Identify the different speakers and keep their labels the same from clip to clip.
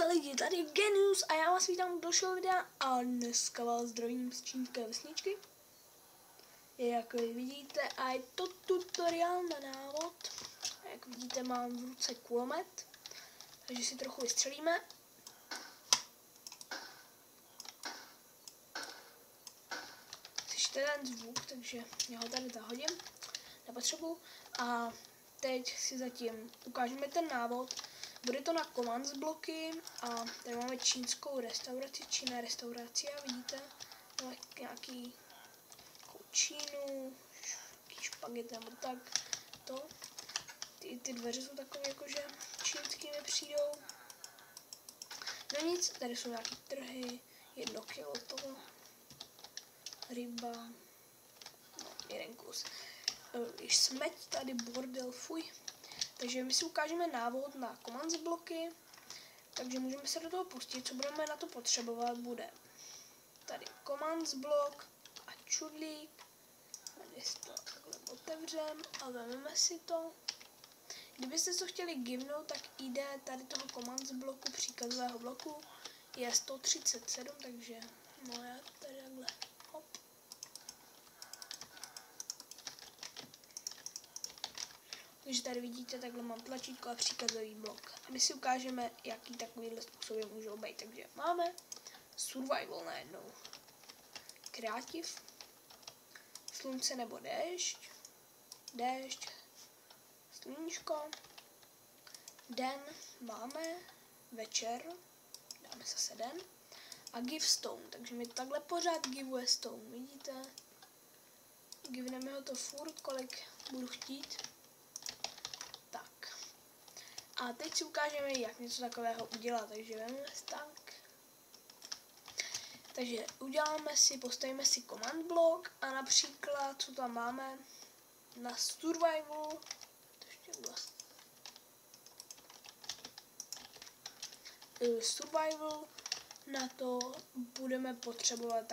Speaker 1: Spousta lidí, tady je Genius a já vás vítám u dalšího videa a dneska vás zdravím z čínské vesničky. Jak vidíte, a je to tutoriál na návod. Jak vidíte, mám v ruce kulomet, takže si trochu vystřelíme. Slyšíte ten zvuk, takže já ho tady zahodím na potřebu. A teď si zatím ukážeme ten návod. Bude to na Commands bloky a tady máme čínskou restauraci, Čína restauracia, vidíte, máme nějaký čínu, špagety nebo tak, to. Ty dveře jsou takové jakože čínský mi přijdou. No nic, tady jsou nějaké trhy, 1 kilo toho, ryba, no, 1 kus. Již smeť, tady bordel, fuj. Takže my si ukážeme návod na Commands bloky, takže můžeme se do toho pustit. Co budeme na to potřebovat, bude tady Commands blok a čudlík. Tady si to takhle otevřeme a vezmeme si to. Kdybyste to chtěli givnout, tak ID tady toho Commands bloku, příkazového bloku, je 137, takže no já tady takhle hop. Takže tady vidíte, takhle mám tlačítko a příkazový blok. A my si ukážeme, jaký takovýhle způsoby můžou být. Takže máme survival najednou. Kreativ, slunce nebo déšť, déšť, sluníčko, den máme, večer, dáme zase den a give stone. Takže mi takhle pořád giveuje stone, vidíte? Giveneme ho to furt, kolik budu chtít. A teď si ukážeme, jak něco takového udělat, takže vezmeme tak. Takže uděláme si, postavíme si command block a například, co tam máme, na survival, survival, na to budeme potřebovat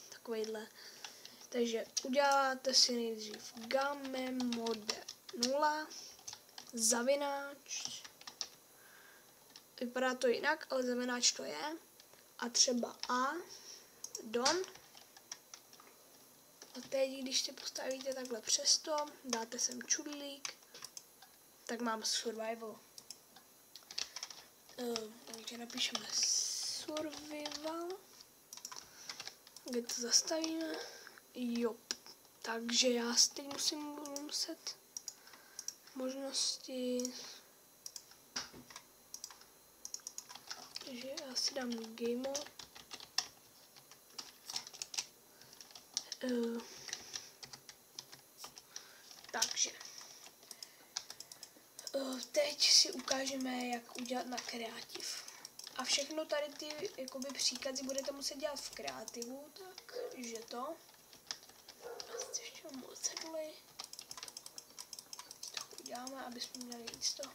Speaker 1: takovýhle. Takže uděláte si nejdřív game mode 0, zavináč, vypadá to jinak, ale zavináč to je, a třeba a, don, a teď, když si postavíte takhle přes to, dáte sem čudlík, tak mám survival. Takže napíšeme survival, kde to zastavíme, jo, takže já si teď budu muset možnosti, takže já si dám game mode. Takže teď si ukážeme, jak udělat na kreativ. A všechno tady ty jakoby příkazy budete muset dělat v kreativu, takže to. Ještě moc ceduli. Uděláme, aby jsme měli víc z toho.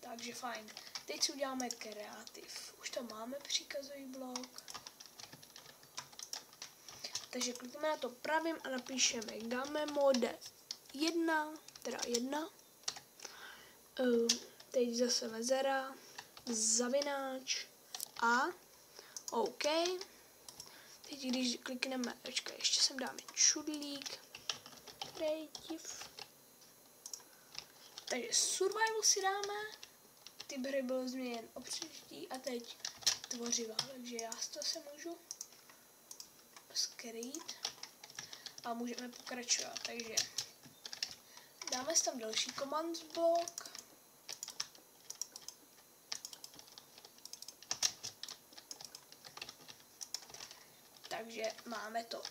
Speaker 1: Takže fajn. Teď si uděláme kreativ. Už tam máme příkazový blok. Takže klikneme na to pravým a napíšeme game mode 1, teda 1. Teď zase mezera, zavináč a OK. Teď když klikneme, ještě sem dáme čudlík, creative. Takže survival si dáme, typ hry byl změněn o příští a teď tvořiva, takže já to se můžu skrýt a můžeme pokračovat, takže dáme si tam další command blok. Takže máme to.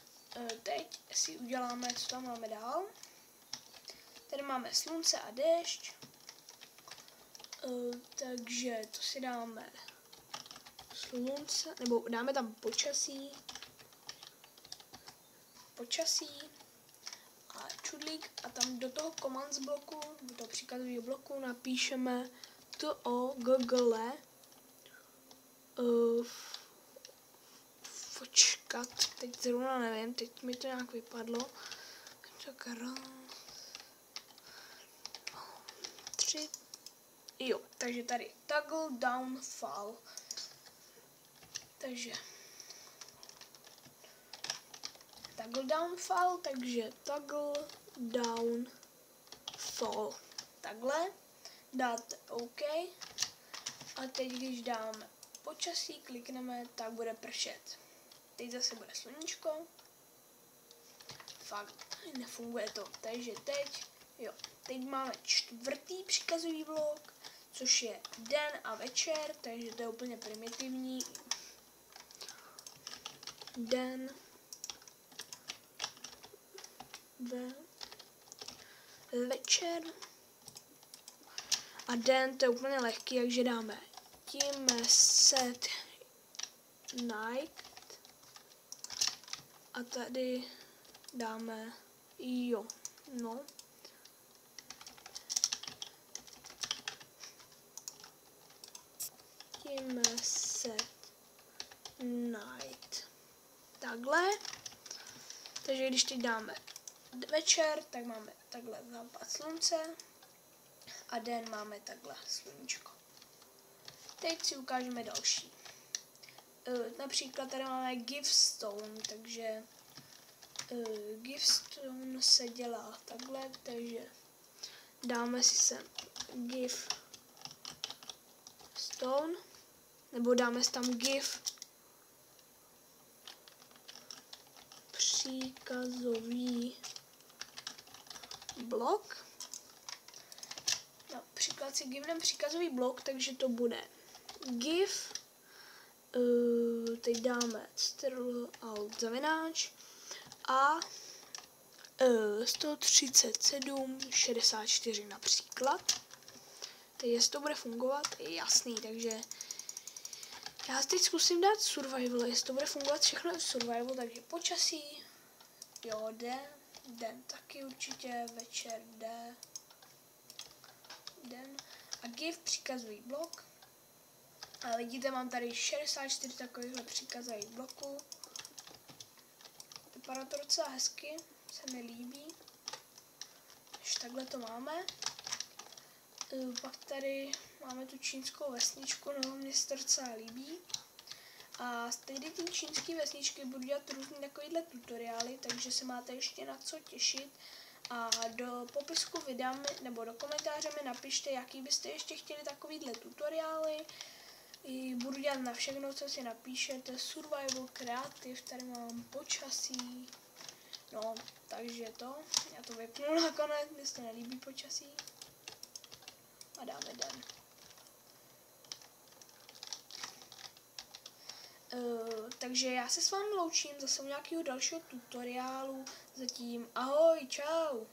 Speaker 1: Teď si uděláme, co tam máme dál. Tady máme slunce a déšť. Takže to si dáme slunce, nebo dáme tam počasí. A čudlík a tam do toho commands bloku, do toho příkazového bloku napíšeme google počkat, teď zrovna nevím, teď mi to nějak vypadlo. 3. Jo, takže tady toggle down fall. Takže toggle down fall, takže toggle down fall. Takhle dáte OK. A teď, když dáme počasí, klikneme, tak bude pršet. Teď zase bude sluníčko. Fakt, nefunguje to. Takže teď máme 4. příkazový blok, což je den a večer, takže to je úplně primitivní. Den, večer a den, to je úplně lehký, takže dáme tím set night a tady dáme tím set night. Takhle. Takže když teď dáme večer, tak máme takhle západ slunce a den máme takhle sluníčko. Teď si ukážeme další. Například tady máme givestone, takže givestone se dělá takhle, takže dáme si sem givestone, nebo dáme si tam give příkazový blok. Například si givneme příkazový blok, takže to bude give, teď dáme alt zavináč a 137.64 například. Teď jestli to bude fungovat, je jasný, takže já teď zkusím dát survival, jestli to bude fungovat všechno v survival, takže počasí, jo, den taky určitě, večer den a give příkazový blok. A vidíte, mám tady 64 takovýchhle příkazových bloků. Vypadá to docela hezky, se mi líbí. Takže takhle to máme. Pak tady máme tu čínskou vesničku, no mně se to docela líbí. A z tady ty čínské vesničky budu dělat různý takovýhle tutoriály, takže se máte ještě na co těšit. A do popisku videa nebo do komentáře mi napište, jaký byste ještě chtěli takovýhle tutoriály. Budu dělat na všechno, co si napíšete, survival, kreativ, tady mám počasí, no, takže já to vypnu nakonec, mně se nelíbí počasí a dáme den. Takže já se s vámi loučím zase u nějakého dalšího tutoriálu, zatím ahoj, čau!